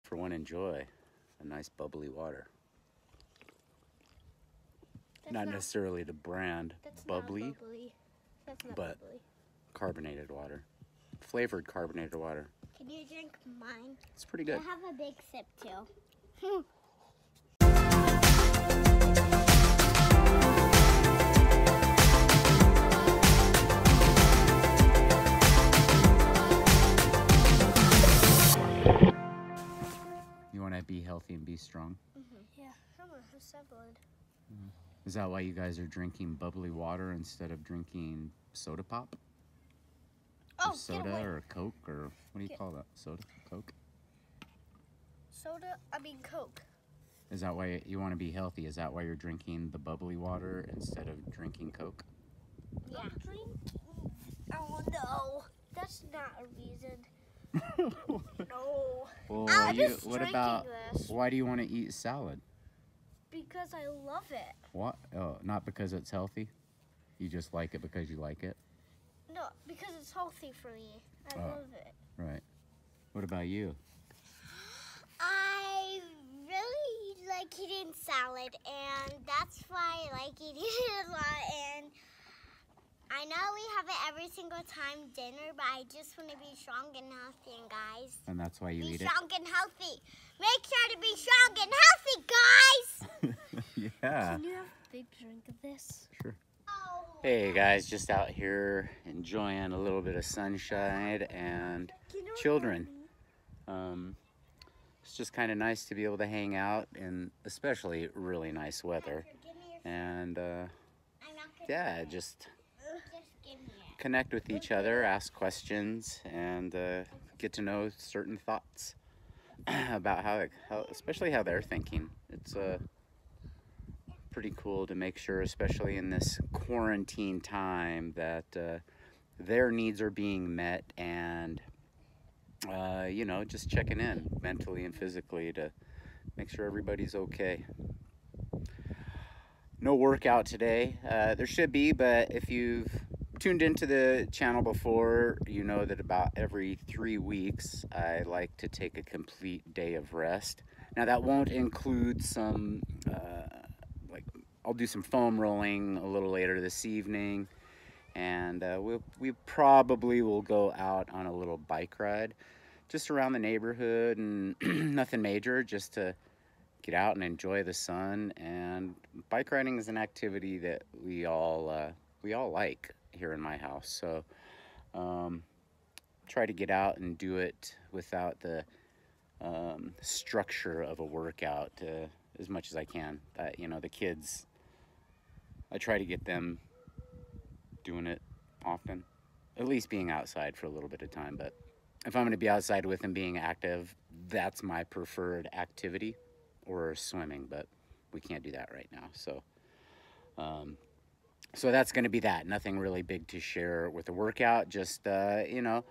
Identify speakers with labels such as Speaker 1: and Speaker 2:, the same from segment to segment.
Speaker 1: for one, enjoy a nice bubbly water. Not necessarily the brand bubbly, but
Speaker 2: bubbly.
Speaker 1: carbonated water, flavored carbonated water.
Speaker 2: Can you drink mine?
Speaker 1: It's pretty good.
Speaker 2: I have a big sip too.
Speaker 1: You want to be healthy and be strong?
Speaker 2: Yeah, I'm gonna have salad.
Speaker 1: Is that why you guys are drinking bubbly water instead of drinking soda pop?
Speaker 2: Oh,
Speaker 1: Or soda or Coke, or what do you call that? Soda? Coke?
Speaker 2: Coke.
Speaker 1: Is that why you want to be healthy? Is that why you're drinking the bubbly water instead of drinking Coke?
Speaker 2: Yeah. Oh no, that's not a reason. No.
Speaker 1: Well,
Speaker 2: I'm just
Speaker 1: what
Speaker 2: drinking
Speaker 1: about,
Speaker 2: this.
Speaker 1: why do you want to eat salad?
Speaker 2: Because I love it.
Speaker 1: What? Oh, not because it's healthy? You just like it because you like it?
Speaker 2: No, because it's healthy for me. I
Speaker 1: Oh.
Speaker 2: love it.
Speaker 1: Right. What about you?
Speaker 2: I really like eating salad, and that's why I like eating it a lot. And I know we have it every single time dinner, but I just want to be strong and healthy, and guys.
Speaker 1: And that's why you
Speaker 2: Be
Speaker 1: eat it?
Speaker 2: strong and healthy. Make sure to be strong and healthy, guys.
Speaker 1: Yeah.
Speaker 2: Can you have a big drink of this?
Speaker 1: Sure. Hey guys, just out here enjoying a little bit of sunshine and children. It's just kind of nice to be able to hang out in especially really nice weather. And yeah, just
Speaker 2: give me it.
Speaker 1: connect with each other, ask questions, and get to know certain thoughts about how especially how they're thinking. It's pretty cool to make sure, especially in this quarantine time, that their needs are being met, and you know, just checking in mentally and physically to make sure everybody's okay. No workout today. There should be, but if you've tuned into the channel before, you know that about every 3 weeks I like to take a complete day of rest. Now that won't include some I'll do some foam rolling a little later this evening, and we probably will go out on a little bike ride just around the neighborhood, and nothing major, just to get out and enjoy the sun. And bike riding is an activity that we all like here in my house, so try to get out and do it without the structure of a workout as much as I can. You know, the kids, I try to get them doing it often, at least being outside for a little bit of time. But if I'm going to be outside with them being active, that's my preferred activity, or swimming, but we can't do that right now. So so that's going to be that. Nothing really big to share with the workout. Just, you know,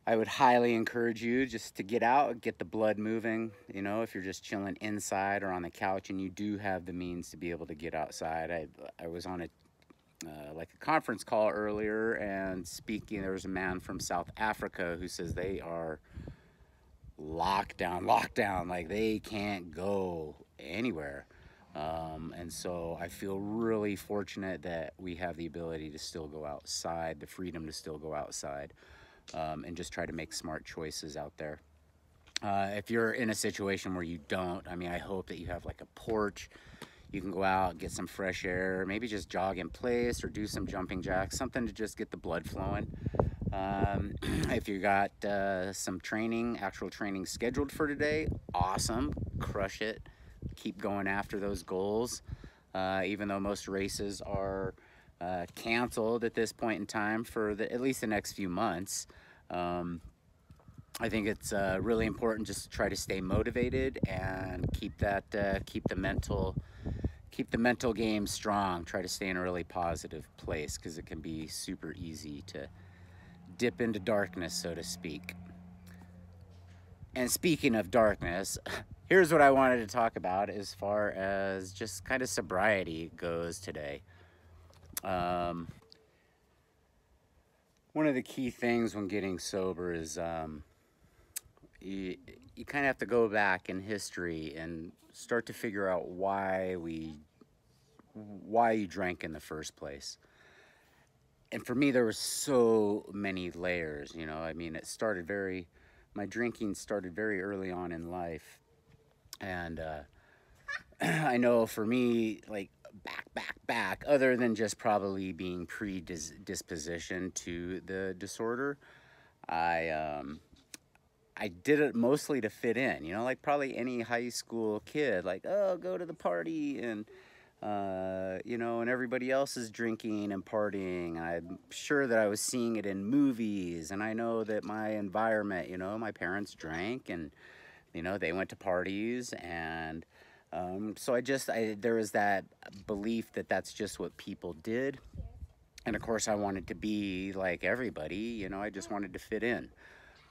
Speaker 1: I would highly encourage you just to get out, get the blood moving. You know, if you're just chilling inside or on the couch and you do have the means to be able to get outside. I was on a conference call earlier and speaking. There was a man from South Africa who says they are locked down, like they can't go anywhere. And so I feel really fortunate that we have the ability to still go outside, the freedom to still go outside. And just try to make smart choices out there. If you're in a situation where you don't, I mean, I hope that you have like a porch. You can go out, get some fresh air, maybe just jog in place or do some jumping jacks, something to just get the blood flowing. If you got some training, actual training scheduled for today, awesome, crush it. Keep going after those goals, even though most races are canceled at this point in time for at least the next few months. I think it's really important just to try to stay motivated and keep the mental game strong. Try to stay in a really positive place, because it can be super easy to dip into darkness, so to speak. And speaking of darkness, here's what I wanted to talk about as far as just kind of sobriety goes today. One of the key things when getting sober is, you kind of have to go back in history and start to figure out why you drank in the first place. And for me, there were so many layers, you know. I mean, my drinking started very early on in life. And I know for me, like back, other than just probably being predispositioned to the disorder, I I did it mostly to fit in, you know, like probably any high school kid, like, oh, go to the party, and you know, and everybody else is drinking and partying. I'm sure that I was seeing it in movies, and I know that my environment, you know, my parents drank, and you know, they went to parties, and so there was that belief that that's just what people did. And of course, I wanted to be like everybody, you know, I just wanted to fit in.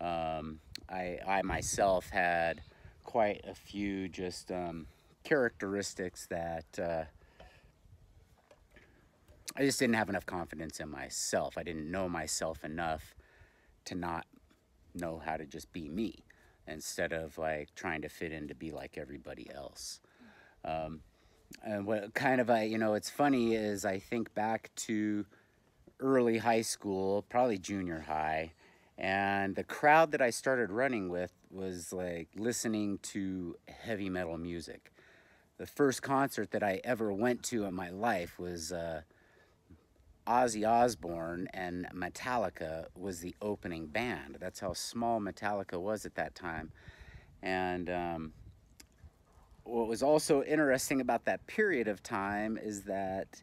Speaker 1: I myself had quite a few just characteristics that I just didn't have enough confidence in myself. I didn't know myself enough to not know how to just be me, instead of like trying to fit in to be like everybody else. And what kind of you know, it's funny is I think back to early high school, probably junior high, and the crowd that I started running with was like listening to heavy metal music. The first concert that I ever went to in my life was Ozzy Osbourne, and Metallica was the opening band. That's how small Metallica was at that time. And what was also interesting about that period of time is that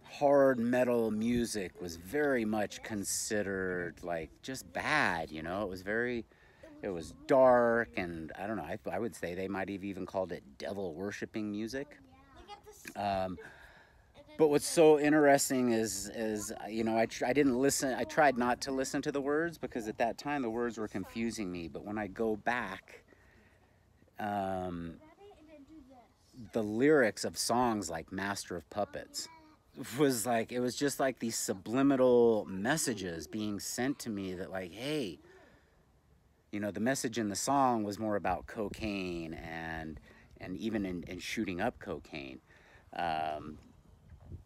Speaker 1: hard metal music was very much considered like just bad, you know. It was dark, and I don't know, I would say they might have even called it devil worshiping music. But what's so interesting is you know, I didn't listen. I tried not to listen to the words, because at that time the words were confusing me. But when I go back, the lyrics of songs like Master of Puppets it was just like these subliminal messages being sent to me that, like, hey, you know, the message in the song was more about cocaine, and even in shooting up cocaine,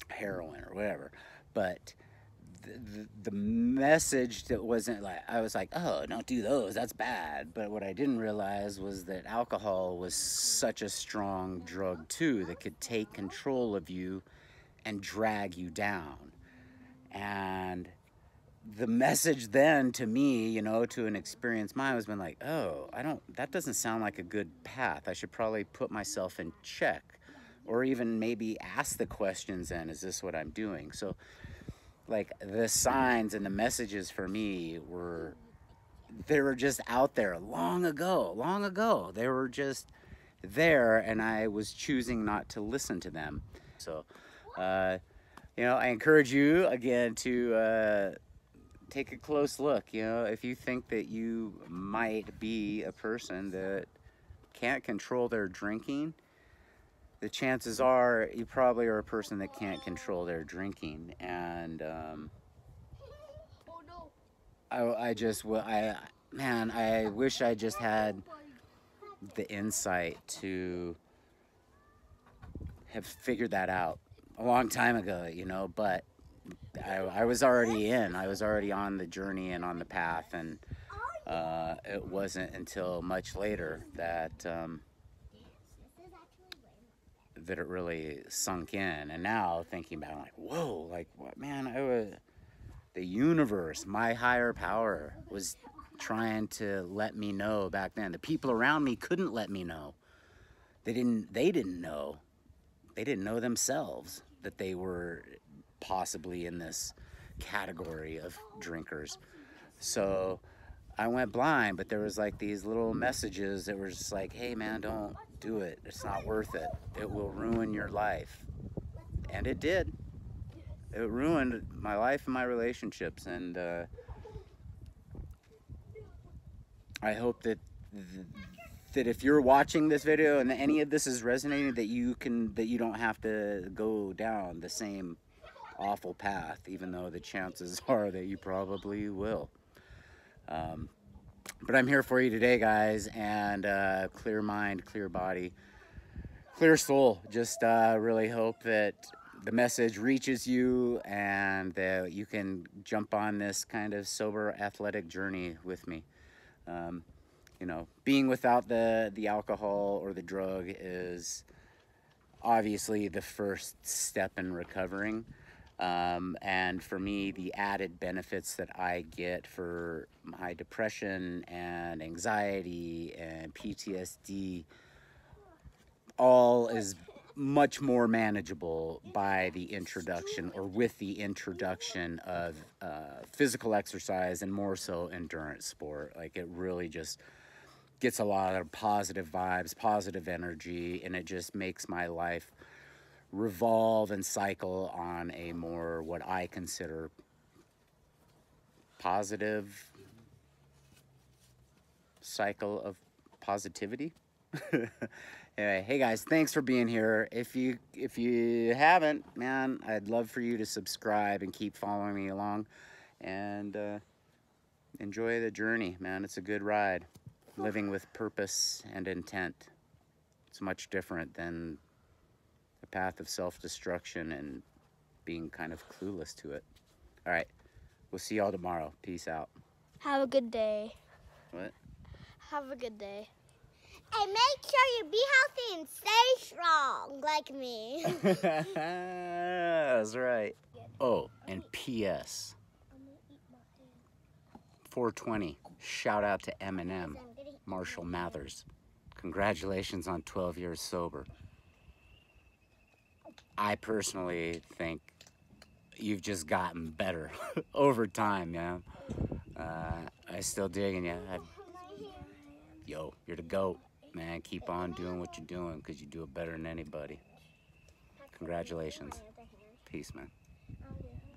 Speaker 1: heroin or whatever. But the message that wasn't like, I was like, oh, don't do those, that's bad. But what I didn't realize was that alcohol was such a strong drug too, that could take control of you and drag you down. And the message then to me, you know, to an experienced mind, was been like, oh, that doesn't sound like a good path. I should probably put myself in check, or even maybe ask the questions, and is this what I'm doing? So like the signs and the messages for me they were just out there long ago. They were just there, and I was choosing not to listen to them. So, you know, I encourage you again to take a close look. You know, if you think that you might be a person that can't control their drinking, the chances are you probably are a person that can't control their drinking. And I wish I just had the insight to have figured that out a long time ago, you know. But I was already on the journey and on the path, and it wasn't until much later that that it really sunk in. And now thinking about it, I'm like, whoa, like what, man, the universe, my higher power, was trying to let me know back then. The people around me couldn't let me know. They didn't know. They didn't know themselves that they were possibly in this category of drinkers. So I went blind, but there was like these little messages that were just like, hey man, don't do it. It's not worth it. It will ruin your life. And it did. It ruined my life and my relationships. And I hope that if you're watching this video and any of this is resonating, that you don't have to go down the same awful path, even though the chances are that you probably will. But I'm here for you today, guys, and clear mind, clear body, clear soul. Just really hope that the message reaches you and that you can jump on this kind of sober athletic journey with me. You know, being without the alcohol or the drug is obviously the first step in recovering. And for me, the added benefits that I get for my depression and anxiety and PTSD all is much more manageable by the introduction or with the introduction of physical exercise, and more so endurance sport. Like, it really just gets a lot of positive vibes, positive energy, and it just makes my life revolve and cycle on a more, what I consider, positive cycle of positivity. Anyway, hey guys, thanks for being here. If you haven't, man, I'd love for you to subscribe and keep following me along, and enjoy the journey, man. It's a good ride. Living with purpose and intent. It's much different than the path of self-destruction and being kind of clueless to it. All right, we'll see y'all tomorrow. Peace out.
Speaker 3: Have a good day.
Speaker 1: What?
Speaker 3: Have a good day.
Speaker 2: And make sure you be healthy and stay strong like me.
Speaker 1: That's right. Oh, and P.S. 420. Shout out to Eminem, Marshall Mathers. Congratulations on 12 years sober. I personally think you've just gotten better over time, man. I still digging you. Yo, you're the GOAT, man. Keep on doing what you're doing, because you do it better than anybody. Congratulations. Peace, man.